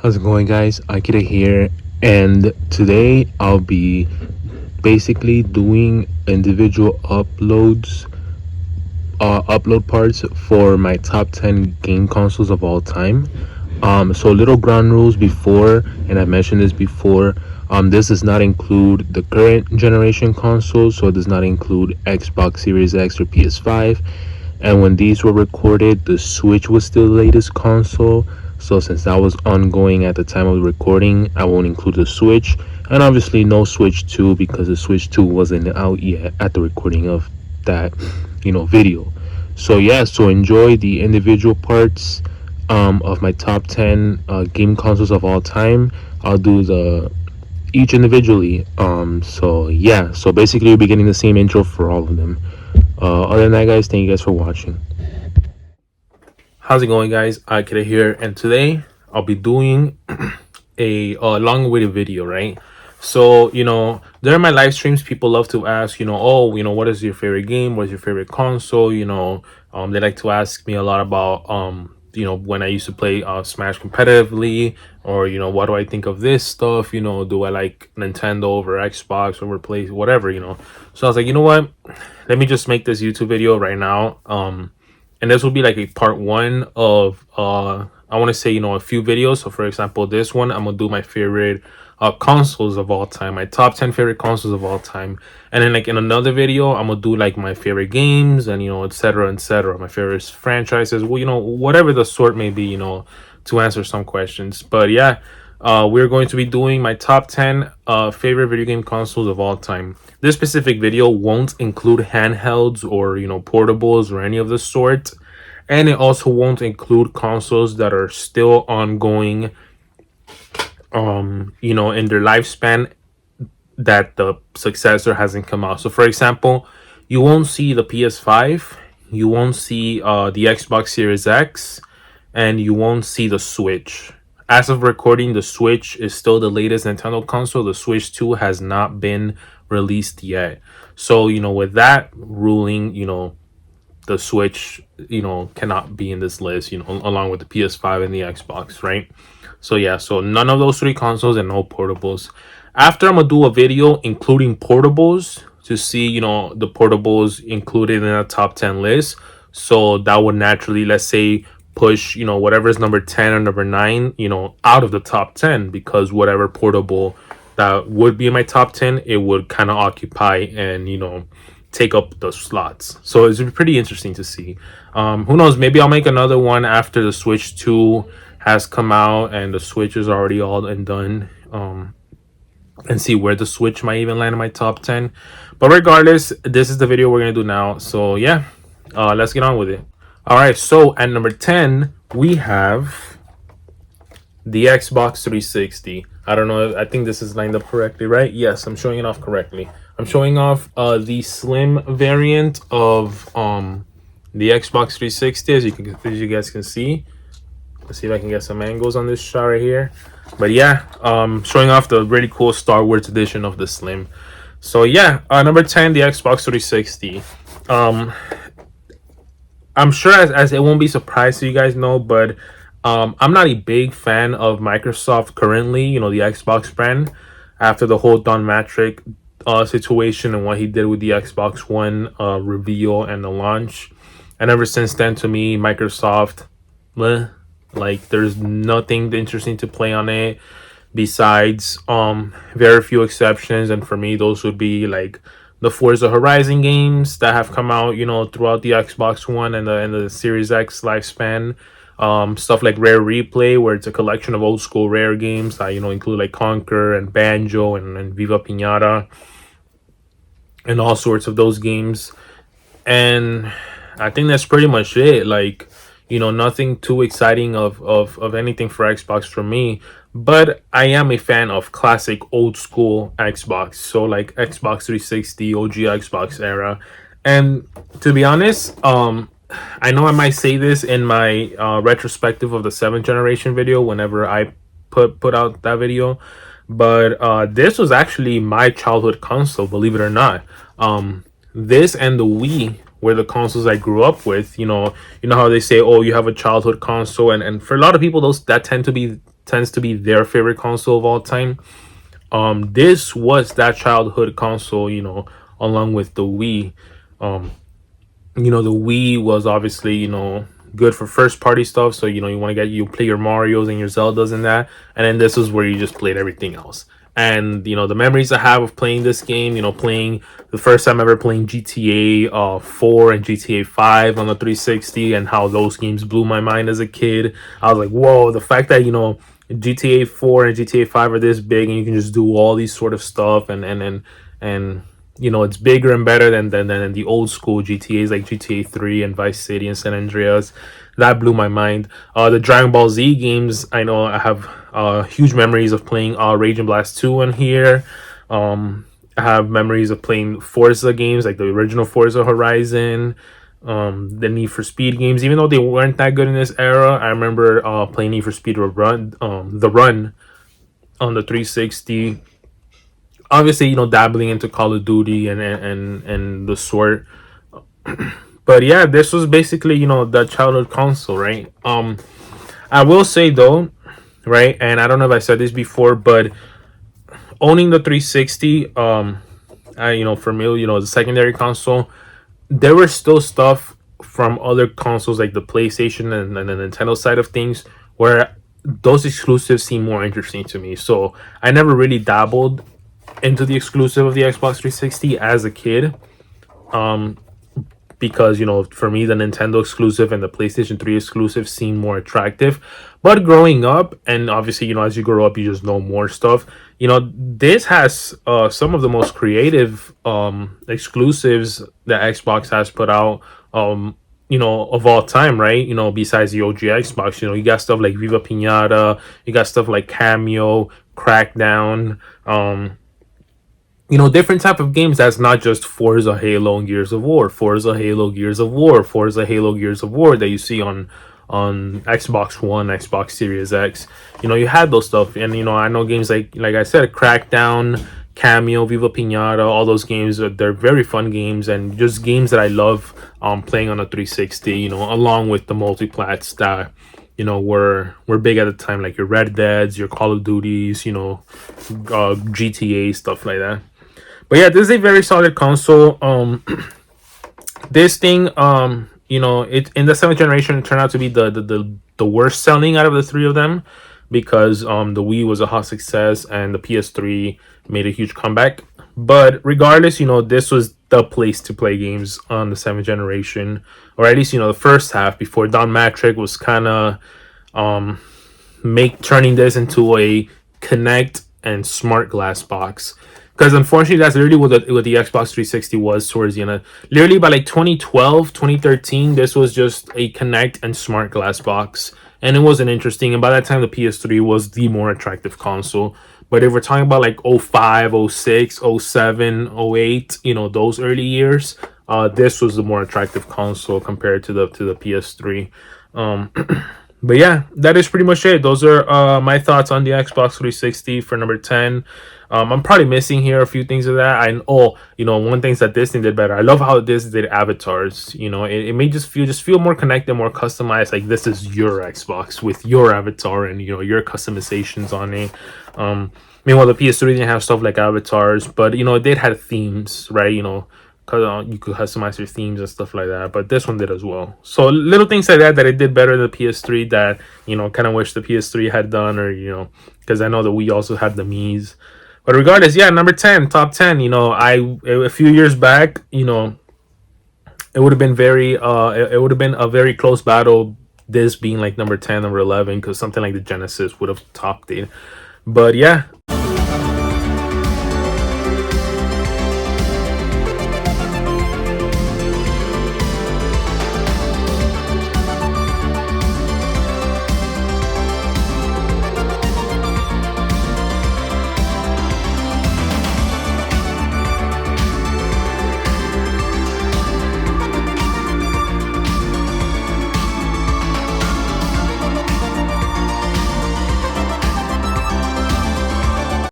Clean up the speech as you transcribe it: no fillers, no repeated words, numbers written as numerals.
How's it going, guys? Akira here, and today I'll be basically doing individual upload parts for my top 10 game consoles of all time. So little ground rules before, and I mentioned this before. This does not include the current generation consoles, so it does not include Xbox Series X or PS5. And when these were recorded, the Switch was still the latest console. So since that was ongoing at the time of the recording, I won't include the Switch. And obviously no Switch 2 because the Switch 2 wasn't out yet at the recording of that, video. So yeah, so enjoy the individual parts of my top 10 game consoles of all time. I'll do the each individually. So yeah, so basically you'll be getting the same intro for all of them. Other than that, guys, thank you guys for watching. How's it going, guys? Akira here, and today I'll be doing a long-awaited video, right? So, during my live streams, people love to ask, what is your favorite game? What's your favorite console? They like to ask me a lot about, when I used to play Smash competitively, or, what do I think of this stuff? Do I like Nintendo over Xbox over Play, whatever, So I was like, you know what? Let me just make this YouTube video right now. And this will be like a part one of I want to say a few videos. So for example, this one I'm gonna do my favorite consoles of all time, my top 10 favorite consoles of all time. And then like in another video I'm gonna do like my favorite games and etc, etc, my favorite franchises, well, whatever the sort may be, to answer some questions. But yeah, we're going to be doing my top 10 favorite video game consoles of all time. This specific video won't include handhelds or portables or any of the sort, and it also won't include consoles that are still ongoing in their lifespan that the successor hasn't come out. So for example, you won't see the PS5, you won't see the Xbox Series X, and you won't see the Switch. As of recording, the Switch is still the latest Nintendo console. The Switch 2 has not been released yet. So, with that ruling, the Switch, cannot be in this list, along with the PS5 and the Xbox, right? So yeah, so none of those three consoles and no portables. After I'm gonna do a video including portables to see, the portables included in a top 10 list. So that would naturally, let's say, push whatever is number 10 or number 9 out of the top 10, because whatever portable that would be in my top 10, it would kind of occupy and take up the slots. So it's pretty interesting to see. Who knows, maybe I'll make another one after the Switch 2 has come out and the Switch is already all and done, and see where the Switch might even land in my top 10. But regardless, this is the video we're gonna do now. So yeah, let's get on with it. All right, so at number 10 we have the Xbox 360. I don't know, I think this is lined up correctly, right? Yes, I'm showing it off correctly. I'm showing off the slim variant of the Xbox 360, as you guys can see. Let's see if I can get some angles on this shot right here. But yeah, showing off the really cool Star Wars edition of the slim. So yeah, number 10, the Xbox 360. I'm sure as it won't be surprised to you guys know, but I'm not a big fan of Microsoft currently, the Xbox brand, after the whole Don Matrick situation and what he did with the Xbox One reveal and the launch. And ever since then, to me, Microsoft, like, there's nothing interesting to play on it besides very few exceptions. And for me, those would be like the Forza Horizon games that have come out, throughout the Xbox One and the Series X lifespan. Stuff like Rare Replay, where it's a collection of old school Rare games that include like Conquer and Banjo and Viva Pinata and all sorts of those games. And I think that's pretty much it. Like, nothing too exciting of anything for Xbox for me. But I am a fan of classic old school Xbox, so like Xbox 360, OG Xbox era. And to be honest, I know I might say this in my retrospective of the 7th generation video whenever I put out that video, but this was actually my childhood console, believe it or not. This and the Wii were the consoles I grew up with. You know how they say, oh, you have a childhood console, and for a lot of people those that tend to be tends to be their favorite console of all time. This was that childhood console, along with the Wii. Um, the Wii was obviously, good for first party stuff. So, you want to you play your Marios and your Zeldas and that. And then this is where you just played everything else. And, the memories I have of playing this game, playing the first time ever playing GTA 4 and GTA 5 on the 360, and how those games blew my mind as a kid. I was like, whoa, the fact that, GTA 4 and GTA 5 are this big and you can just do all these sort of stuff, and it's bigger and better than the old school GTAs like GTA 3 and Vice City and San Andreas. That blew my mind. The Dragon Ball Z games, I know I have huge memories of playing Rage and Blast 2 on here. I have memories of playing Forza games like the original Forza Horizon, the Need for Speed games, even though they weren't that good in this era. I remember playing Need for Speed Run, the Run on the 360. Obviously, dabbling into Call of Duty and the sort. But yeah, this was basically, the childhood console, right? I will say though, right, and I don't know if I said this before, but owning the 360, for me, the secondary console, there was still stuff from other consoles like the PlayStation and the Nintendo side of things where those exclusives seem more interesting to me. So I never really dabbled into the exclusive of the Xbox 360 as a kid. Because for me the Nintendo exclusive and the PlayStation 3 exclusive seem more attractive. But growing up, and obviously as you grow up you just know more stuff, this has some of the most creative exclusives that Xbox has put out, of all time, right? Besides the OG Xbox, you got stuff like Viva Pinata, you got stuff like Cameo, Crackdown, different type of games that's not just Forza, Halo, and Gears of War, Forza, Halo, Gears of War, Forza, Halo, Gears of War that you see on Xbox One, Xbox Series X. You had those stuff, and I know games like I said, Crackdown, Cameo, Viva Pinata, all those games. They're very fun games and just games that I love playing on a 360. Along with the multiplats that were big at the time, like your Red Deads, your Call of Duties, GTA, stuff like that. But yeah, this is a very solid console. This thing, it in the seventh generation it turned out to be the worst selling out of the three of them, because the Wii was a hot success and the PS3 made a huge comeback. But regardless, this was the place to play games on the seventh generation, or at least the first half, before Don Matrick was kind of turning this into a Kinect and smart glass box. Because unfortunately, that's literally what the Xbox 360 was towards the end. Literally by like 2012, 2013, this was just a Kinect and smart glass box. And it wasn't interesting. And by that time, the PS3 was the more attractive console. But if we're talking about like 05, 06, 07, 08, those early years, this was the more attractive console compared to the PS3. But yeah, that is pretty much it. Those are my thoughts on the Xbox 360 for number 10. I'm probably missing here a few things of that. One thing that this thing did better. I love how this did avatars. It made just feel more connected, more customized. Like this is your Xbox with your avatar and your customizations on it. Meanwhile, the PS3 didn't have stuff like avatars, but it did have themes, right? Because you could customize your themes and stuff like that. But this one did as well. So little things like that it did better than the PS3 that kind of wish the PS3 had done, or because I know that we also had the Mii's. But regardless, yeah, number 10, top 10. A few years back, it would have been it would have been a very close battle. This being like number 10, number 11, because something like the Genesis would have topped it. But yeah.